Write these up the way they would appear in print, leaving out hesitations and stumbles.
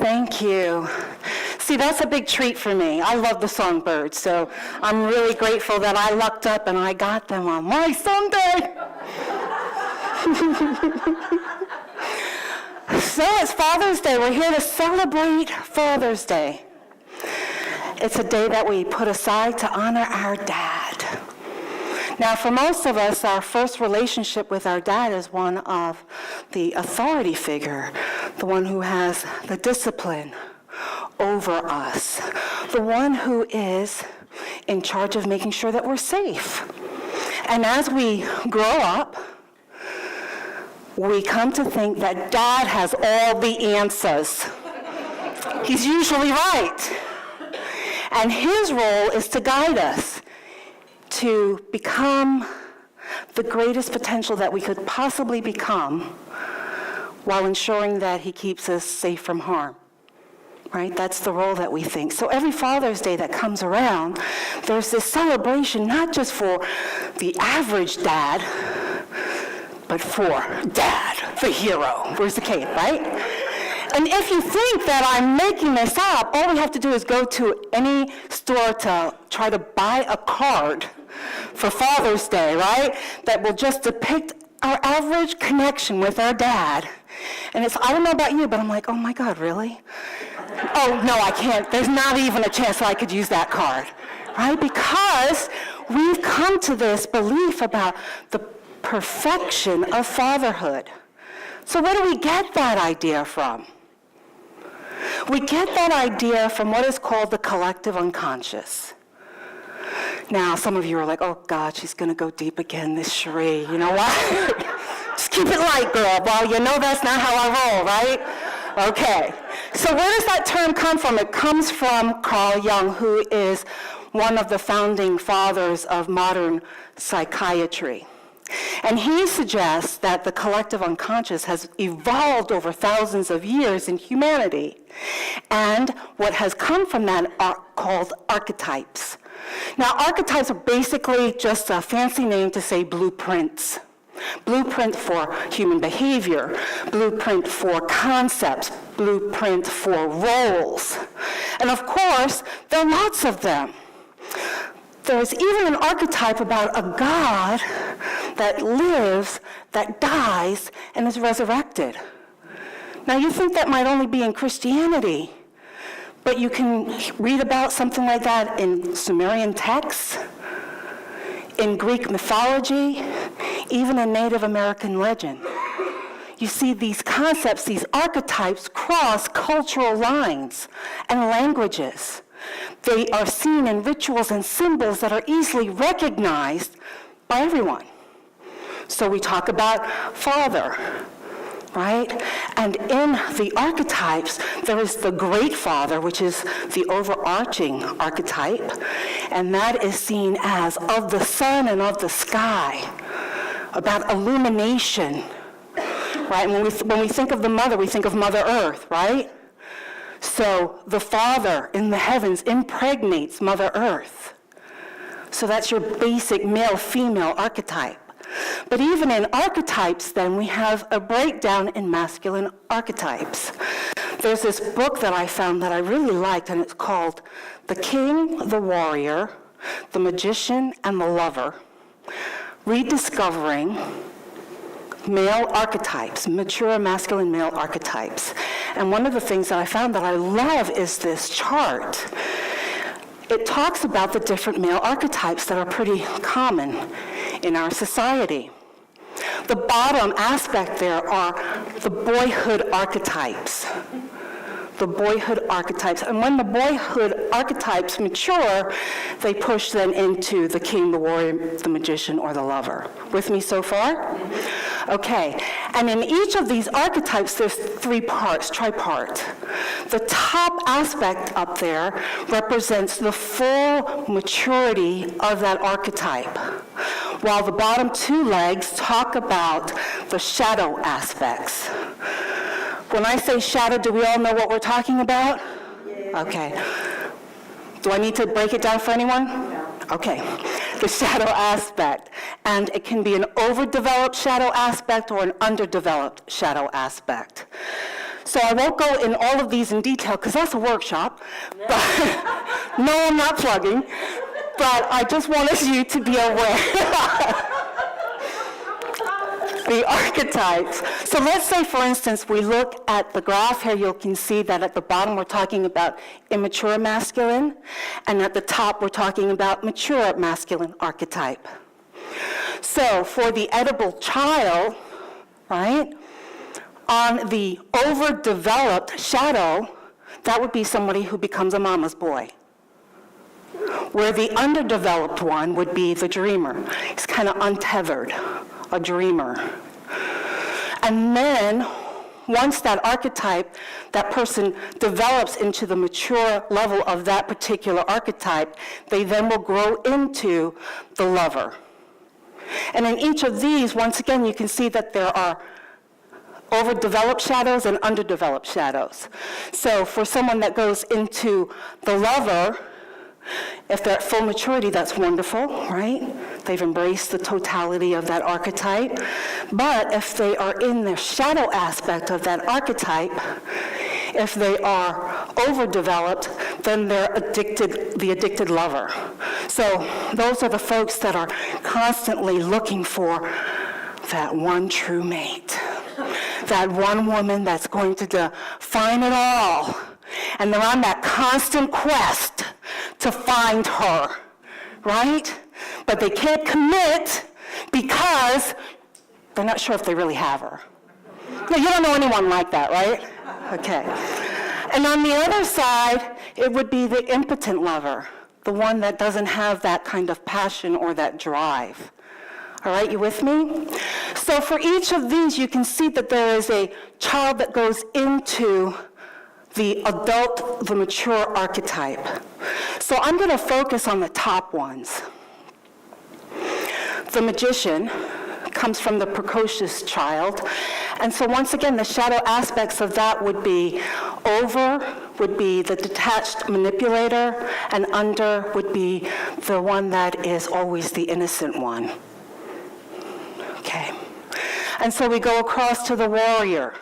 Thank you. See, that's a big treat for me. I love the songbirds, so I'm really grateful that I lucked up and I got them on my Sunday. So it's Father's Day. We're here to celebrate Father's Day. It's a day that we put aside to honor our dad. Now, for most of us, our first relationship with our dad is one of the authority figure, the one who has the discipline over us, the one who is in charge of making sure that we're safe. And as we grow up, we come to think that dad has all the answers. He's usually right. And his role is to guide us to become the greatest potential that we could possibly become while ensuring that he keeps us safe from harm. Right? That's the role that we think. So every Father's Day that comes around, there's this celebration not just for the average dad, but for Dad, the hero. Where's the cape, right? And if you think that I'm making this up, all we have to do is go to any store to try to buy a card for Father's Day, right? That will just depict our average connection with our dad. And it's, I don't know about you, but I'm like, oh my God, really? Oh, no, I can't. There's not even a chance that I could use that card, right? Because we've come to this belief about the perfection of fatherhood. So where do we get that idea from? We get that idea from what is called the collective unconscious. Now, some of you are like, oh God, she's going to go deep again, this Sherrie. You know what? Just keep it light, girl. Well, you know that's not how I roll, right? Okay. So where does that term come from? It comes from Carl Jung, who is one of the founding fathers of modern psychiatry. And he suggests that the collective unconscious has evolved over thousands of years in humanity. And what has come from that are called archetypes. Now, archetypes are basically just a fancy name to say blueprints. Blueprint for human behavior, blueprint for concepts, blueprint for roles. And of course, there are lots of them. There's even an archetype about a God that lives, that dies, and is resurrected. Now, you think that might only be in Christianity, but you can read about something like that in Sumerian texts, in Greek mythology, even in Native American legend. You see these concepts, these archetypes cross cultural lines and languages. They are seen in rituals and symbols that are easily recognized by everyone. So we talk about father, right? And in the archetypes, there is the great father, which is the overarching archetype, and that is seen as of the sun and of the sky, about illumination, right? When we think of the mother, we think of Mother Earth, right? So the Father in the heavens impregnates Mother Earth. So that's your basic male-female archetype. But even in archetypes, then, we have a breakdown in masculine archetypes. There's this book that I found that I really liked, and it's called The King, the Warrior, the Magician, and the Lover, Rediscovering Male Archetypes, Mature Masculine Male Archetypes. And one of the things that I found that I love is this chart. It talks about the different male archetypes that are pretty common in our society. The bottom aspect there are the boyhood archetypes. The boyhood archetypes. And when the boyhood archetypes mature, they push then into the king, the warrior, the magician, or the lover. With me so far? Okay. And in each of these archetypes, there's three parts, tripart. The top aspect up there represents the full maturity of that archetype, while the bottom two legs talk about the shadow aspects. When I say shadow, do we all know what we're talking about? Yeah. Okay. Do I need to break it down for anyone? No. Okay. The shadow aspect. And it can be an overdeveloped shadow aspect or an underdeveloped shadow aspect. So I won't go in all of these in detail because that's a workshop. But no, I'm not plugging. But I just wanted you to be aware. The archetypes. So let's say, for instance, we look at the graph here. You can see that at the bottom we're talking about immature masculine, and at the top we're talking about mature masculine archetype. So for the edible child, right, on the overdeveloped shadow, that would be somebody who becomes a mama's boy. Where the underdeveloped one would be the dreamer. He's kind of untethered, a dreamer. And then, once that archetype, that person develops into the mature level of that particular archetype, they then will grow into the lover. And in each of these, once again, you can see that there are overdeveloped shadows and underdeveloped shadows. So for someone that goes into the lover, if they're at full maturity, that's wonderful, right? They've embraced the totality of that archetype. But if they are in the shadow aspect of that archetype, if they are overdeveloped, then they're the addicted lover. So those are the folks that are constantly looking for that one true mate, that one woman that's going to define it all. And they're on that constant quest to find her, right? But they can't commit because they're not sure if they really have her. No, you don't know anyone like that, right? Okay. And on the other side, it would be the impotent lover, the one that doesn't have that kind of passion or that drive. All right, you with me? So for each of these, you can see that there is a child that goes into the adult, the mature archetype. So I'm going to focus on the top ones. The magician comes from the precocious child. And so once again, the shadow aspects of that would be over, would be the detached manipulator, and under would be the one that is always the innocent one. Okay. And so we go across to the warrior.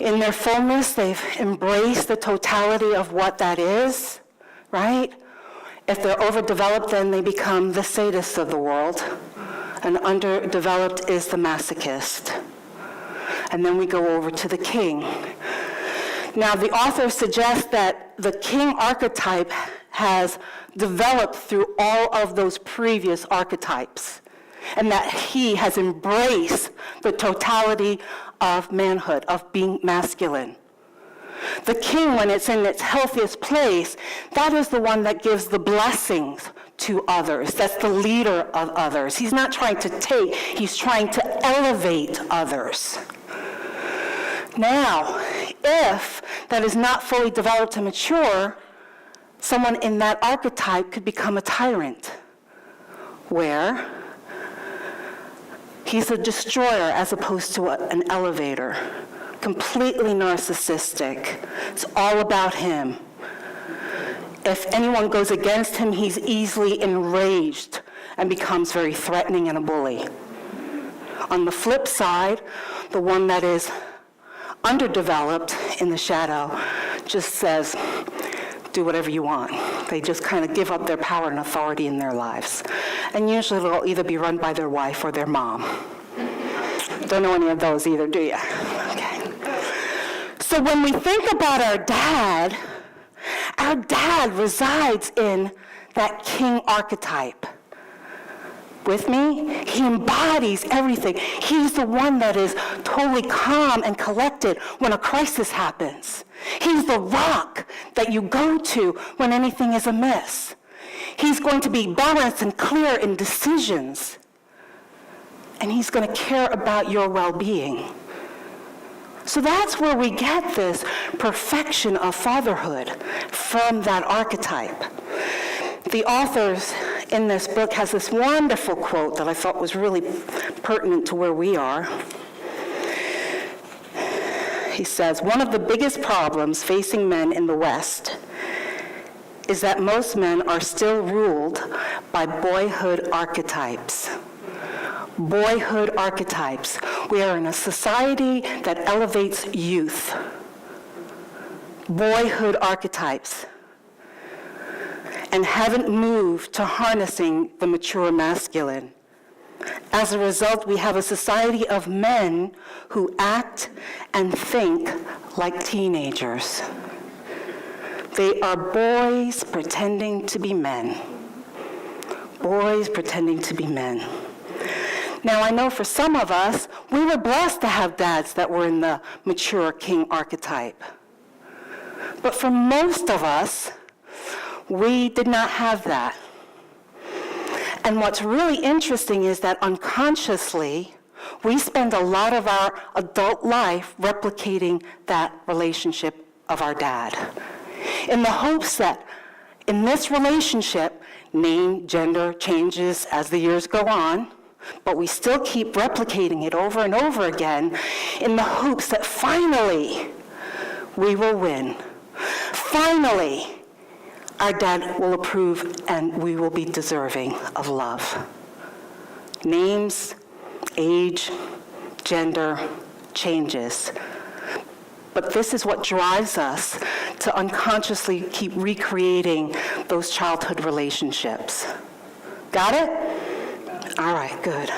In their fullness, they've embraced the totality of what that is, right? If they're overdeveloped, then they become the sadists of the world. And underdeveloped is the masochist. And then we go over to the king. Now, the author suggests that the king archetype has developed through all of those previous archetypes, and that he has embraced the totality of manhood, of being masculine. The king, when it's in its healthiest place, that is the one that gives the blessings to others. That's the leader of others. He's not trying to take, he's trying to elevate others. Now, if that is not fully developed and mature, someone in that archetype could become a tyrant, where he's a destroyer as opposed to an elevator. Completely narcissistic. It's all about him. If anyone goes against him, he's easily enraged and becomes very threatening and a bully. On the flip side, the one that is underdeveloped in the shadow just says, do whatever you want. They just kind of give up their power and authority in their lives. And usually they'll either be run by their wife or their mom. Don't know any of those either, do you? Okay. So when we think about our dad resides in that king archetype. With me? He embodies everything. He's the one that is totally calm and collected when a crisis happens. He's the rock that you go to when anything is amiss. He's going to be balanced and clear in decisions. And he's going to care about your well-being. So that's where we get this perfection of fatherhood from that archetype. The authors in this book has this wonderful quote that I thought was really pertinent to where we are. He says, one of the biggest problems facing men in the West is that most men are still ruled by boyhood archetypes. Boyhood archetypes. We are in a society that elevates youth. Boyhood archetypes. And haven't moved to harnessing the mature masculine. As a result, we have a society of men who act and think like teenagers. They are boys pretending to be men. Boys pretending to be men. Now, I know for some of us, we were blessed to have dads that were in the mature king archetype. But for most of us, we did not have that. And what's really interesting is that unconsciously, we spend a lot of our adult life replicating that relationship of our dad, in the hopes that in this relationship, name, gender changes as the years go on, but we still keep replicating it over and over again in the hopes that finally we will win. Finally, our dad will approve and we will be deserving of love. Names, age, gender changes. But this is what drives us to unconsciously keep recreating those childhood relationships. Got it? All right, good.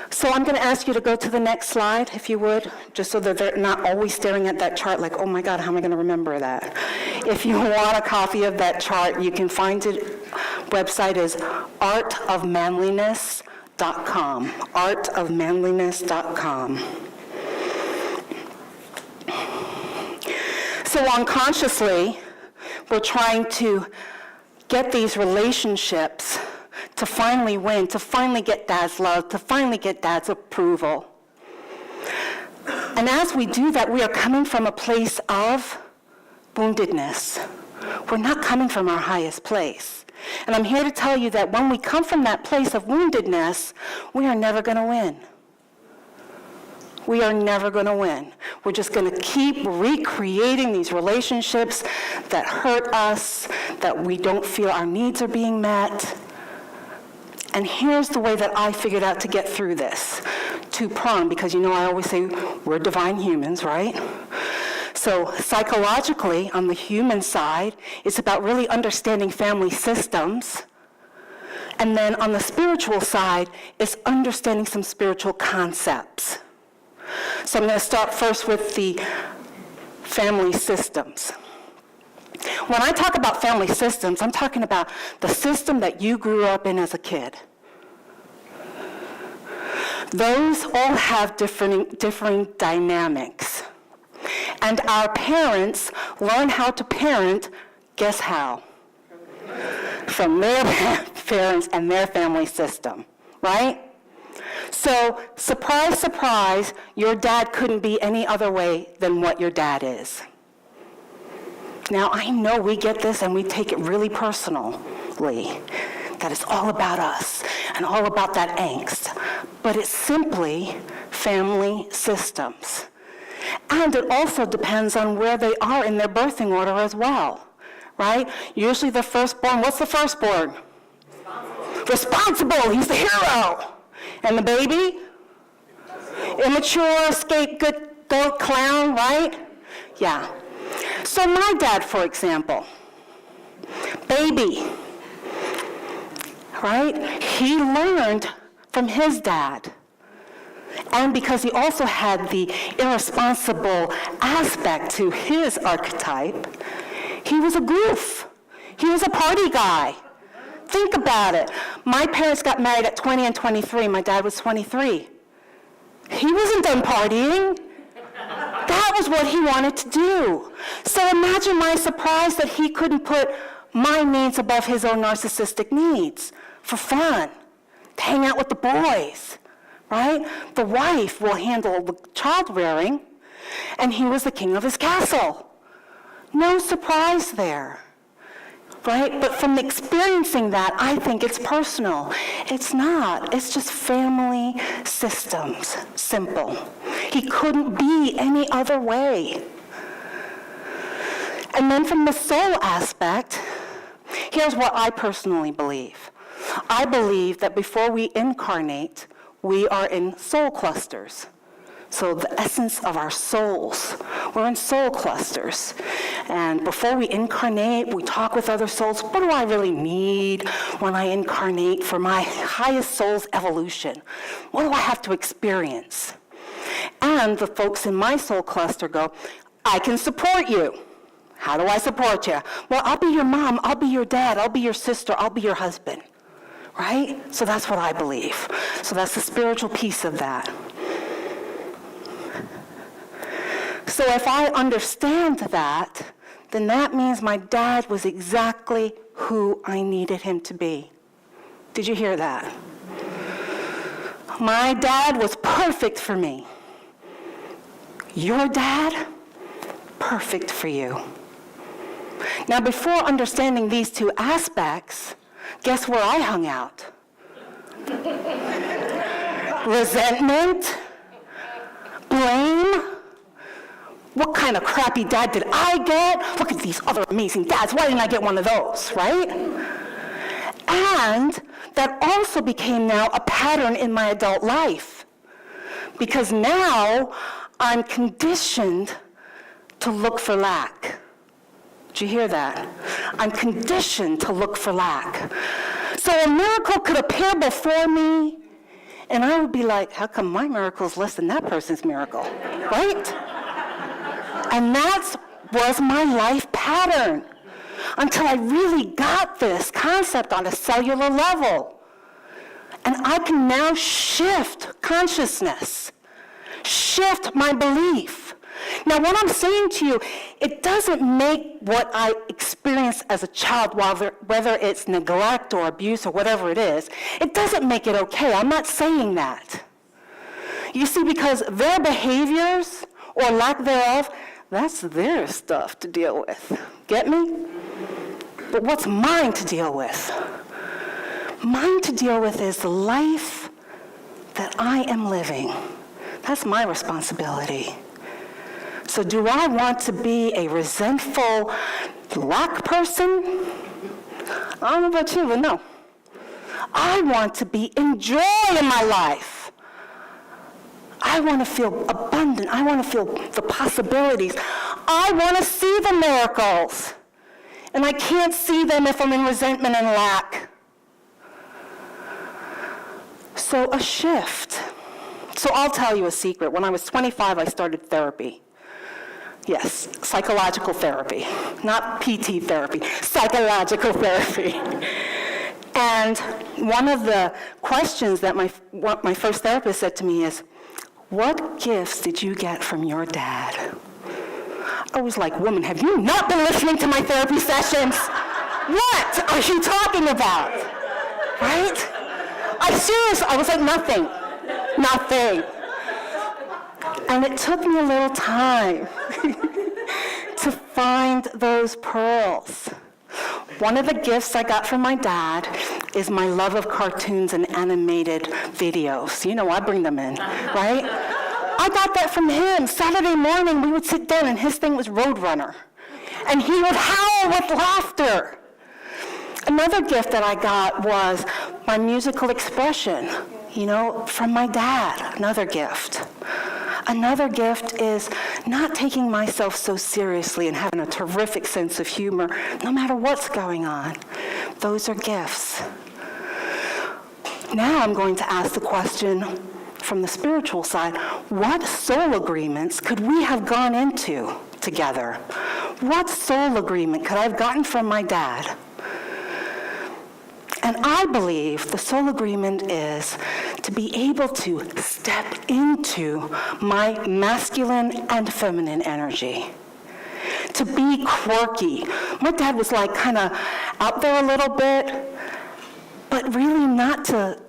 So I'm going to ask you to go to the next slide, if you would, just so that they're not always staring at that chart like, oh my God, how am I going to remember that? If you want a copy of that chart, you can find it. Website is artofmanliness.com. Artofmanliness.com. So unconsciously, we're trying to get these relationships to finally win, to finally get dad's love, to finally get dad's approval. And as we do that, we are coming from a place of woundedness. We're not coming from our highest place. And I'm here to tell you that when we come from that place of woundedness, we are never going to win. We are never going to win. We're just going to keep recreating these relationships that hurt us, that we don't feel our needs are being met. And here's the way that I figured out to get through this. Two-pronged, because you know I always say we're divine humans, right? So psychologically, on the human side, it's about really understanding family systems. And then on the spiritual side, it's understanding some spiritual concepts. So I'm going to start first with the family systems. When I talk about family systems, I'm talking about the system that you grew up in as a kid. Those all have differing dynamics. And our parents learn how to parent, guess how? From their parents and their family system, right? So, surprise, surprise, your dad couldn't be any other way than what your dad is. Now, I know we get this and we take it really personally, that it's all about us and all about that angst. But it's simply family systems. And it also depends on where they are in their birthing order as well, right? Usually the firstborn, what's the firstborn? Responsible, he's the hero. And the baby? Immature, scapegoat, clown, right? Yeah. So my dad, for example, baby, right? He learned from his dad. And because he also had the irresponsible aspect to his archetype, he was a goof. He was a party guy. Think about it. My parents got married at 20 and 23. My dad was 23. He wasn't done partying. That was what he wanted to do. So imagine my surprise that he couldn't put my needs above his own narcissistic needs for fun, to hang out with the boys, right? The wife will handle the child rearing, and he was the king of his castle. No surprise there, right? But from experiencing that, I think it's personal. It's not. It's just family systems. Simple. He couldn't be any other way. And then from the soul aspect, here's what I personally believe. I believe that before we incarnate, we are in soul clusters. So the essence of our souls, we're in soul clusters. And before we incarnate, we talk with other souls. What do I really need when I incarnate for my highest soul's evolution? What do I have to experience? And the folks in my soul cluster go, I can support you. How do I support you? Well, I'll be your mom, I'll be your dad, I'll be your sister, I'll be your husband. Right? So that's what I believe. So that's the spiritual piece of that. So if I understand that, then that means my dad was exactly who I needed him to be. Did you hear that? My dad was perfect for me. Your dad, perfect for you. Now, before understanding these two aspects, guess where I hung out? Resentment, blame. What kind of crappy dad did I get? Look at these other amazing dads. Why didn't I get one of those, right? And that also became now a pattern in my adult life. Because now I'm conditioned to look for lack. Did you hear that? I'm conditioned to look for lack. So a miracle could appear before me, and I would be like, how come my miracle is less than that person's miracle, right? And that was my life pattern until I really got this concept on a cellular level. And I can now shift consciousness, shift my belief. Now, what I'm saying to you, it doesn't make what I experienced as a child, whether it's neglect or abuse or whatever it is, it doesn't make it okay. I'm not saying that. You see, because their behaviors or lack thereof, that's their stuff to deal with. Get me? But what's mine to deal with? Mine to deal with is the life that I am living. That's my responsibility. So do I want to be a resentful lack person? I don't know about you, but no. I want to be in joy in my life. I want to feel abundant. I want to feel the possibilities. I want to see the miracles. And I can't see them if I'm in resentment and lack. So a shift. So I'll tell you a secret. When I was 25, I started therapy. Yes, psychological therapy. Not PT therapy, psychological therapy. And one of the questions that my first therapist said to me is, what gifts did you get from your dad? I was like, woman, have you not been listening to my therapy sessions? What are you talking about? Right? I was like, nothing. And it took me a little time to find those pearls. One of the gifts I got from my dad is my love of cartoons and animated videos. You know, I bring them in, right? I got that from him. Saturday morning, we would sit down, and his thing was Roadrunner. And he would howl with laughter. Another gift that I got was my musical expression, you know, from my dad. Another gift. Another gift is not taking myself so seriously and having a terrific sense of humor, no matter what's going on. Those are gifts. Now I'm going to ask the question from the spiritual side, what soul agreements could we have gone into together? What soul agreement could I have gotten from my dad? And I believe the soul agreement is to be able to step into my masculine and feminine energy. To be quirky. My dad was like kind of out there a little bit, but really not to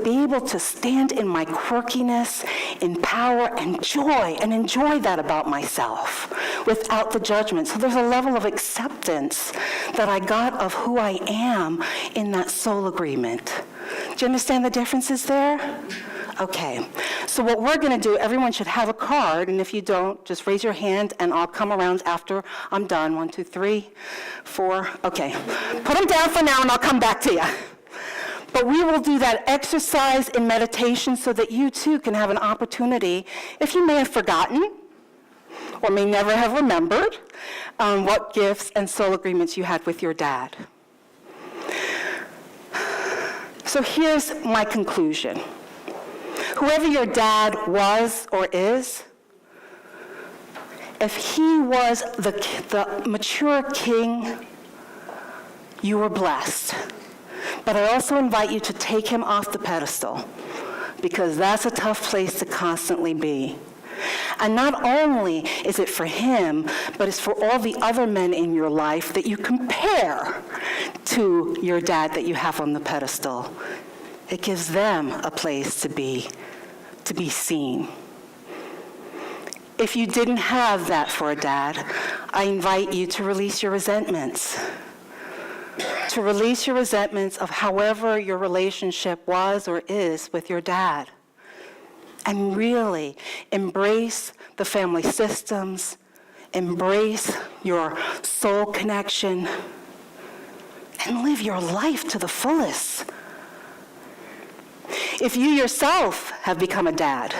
be able to stand in my quirkiness, in power and joy, and enjoy that about myself without the judgment. So there's a level of acceptance that I got of who I am in that soul agreement. Do you understand the differences there? Okay, so what we're going to do, everyone should have a card, and if you don't, just raise your hand, and I'll come around after I'm done. 1, 2, 3, 4. Okay, put them down for now, and I'll come back to you. But we will do that exercise in meditation so that you too can have an opportunity, if you may have forgotten or may never have remembered, what gifts and soul agreements you had with your dad. So here's my conclusion. Whoever your dad was or is, if he was the mature king, you were blessed. But I also invite you to take him off the pedestal, because that's a tough place to constantly be. And not only is it for him, but it's for all the other men in your life that you compare to your dad that you have on the pedestal. It gives them a place to be seen. If you didn't have that for a dad, I invite you to release your resentments. To release your resentments of however your relationship was or is with your dad. And really embrace the family systems, embrace your soul connection, and live your life to the fullest. If you yourself have become a dad,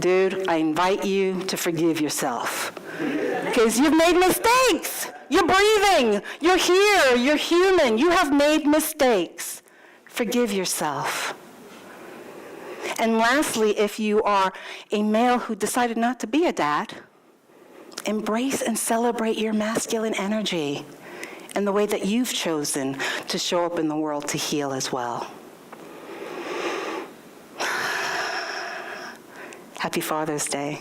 dude, I invite you to forgive yourself. Because you've made mistakes. You're breathing. You're here. You're human. You have made mistakes. Forgive yourself. And lastly, if you are a male who decided not to be a dad, embrace and celebrate your masculine energy and the way that you've chosen to show up in the world to heal as well. Happy Father's Day.